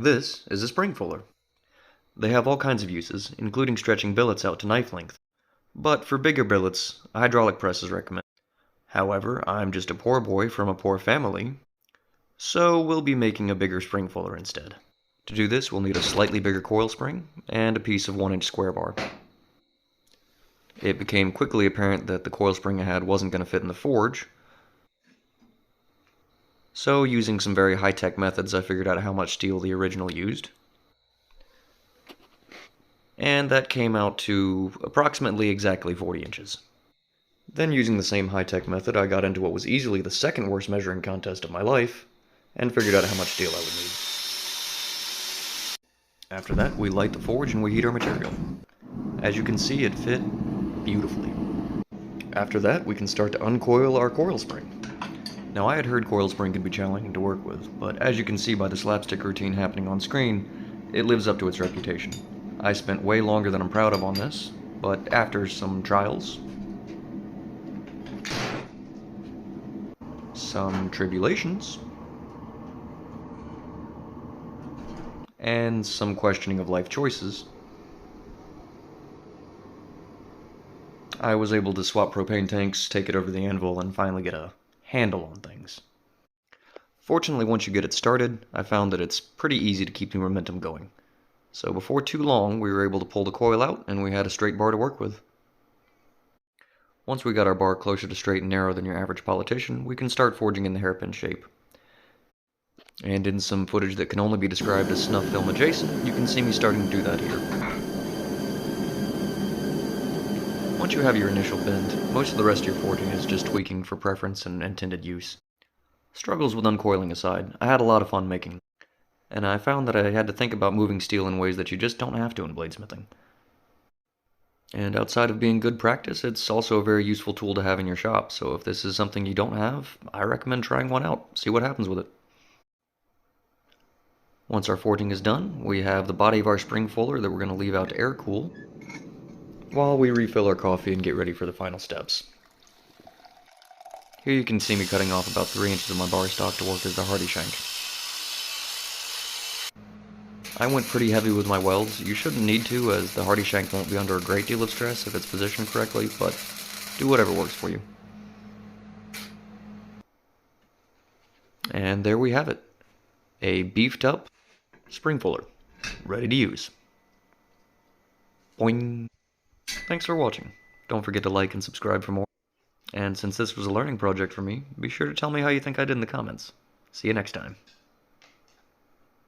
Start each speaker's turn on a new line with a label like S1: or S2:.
S1: This is a spring fuller. They have all kinds of uses, including stretching billets out to knife length. But for bigger billets, a hydraulic press is recommended. However, I'm just a poor boy from a poor family, so we'll be making a bigger spring fuller instead. To do this, we'll need a slightly bigger coil spring and a piece of 1-inch square bar. It became quickly apparent that the coil spring I had wasn't going to fit in the forge, so using some very high-tech methods, I figured out how much steel the original used. And that came out to approximately exactly 40 inches. Then using the same high-tech method, I got into what was easily the second worst measuring contest of my life, and figured out how much steel I would need. After that, we light the forge and we heat our material. As you can see, it fit beautifully. After that, we can start to uncoil our coil spring. Now, I had heard coil spring could be challenging to work with, but as you can see by the slapstick routine happening on screen, it lives up to its reputation. I spent way longer than I'm proud of on this, but after some trials, some tribulations, and some questioning of life choices, I was able to swap propane tanks, take it over the anvil, and finally get a handle on things. Fortunately, once you get it started, I found that it's pretty easy to keep the momentum going. So before too long, we were able to pull the coil out, and we had a straight bar to work with. Once we got our bar closer to straight and narrow than your average politician, we can start forging in the hairpin shape. And in some footage that can only be described as snuff film adjacent, you can see me starting to do that here. Once you have your initial bend, most of the rest of your forging is just tweaking for preference and intended use. Struggles with uncoiling aside, I had a lot of fun making them, and I found that I had to think about moving steel in ways that you just don't have to in bladesmithing. And outside of being good practice, it's also a very useful tool to have in your shop, so if this is something you don't have, I recommend trying one out, see what happens with it. Once our forging is done, we have the body of our spring fuller that we're going to leave out to air cool, while we refill our coffee and get ready for the final steps. Here you can see me cutting off about 3 inches of my bar stock to work as the hardy shank. I went pretty heavy with my welds. You shouldn't need to, as the hardy shank won't be under a great deal of stress if it's positioned correctly, but do whatever works for you. And there we have it. A beefed up spring fuller, ready to use. Boing! Thanks for watching. Don't forget to like and subscribe for more. And since this was a learning project for me, be sure to tell me how you think I did in the comments. See you next time.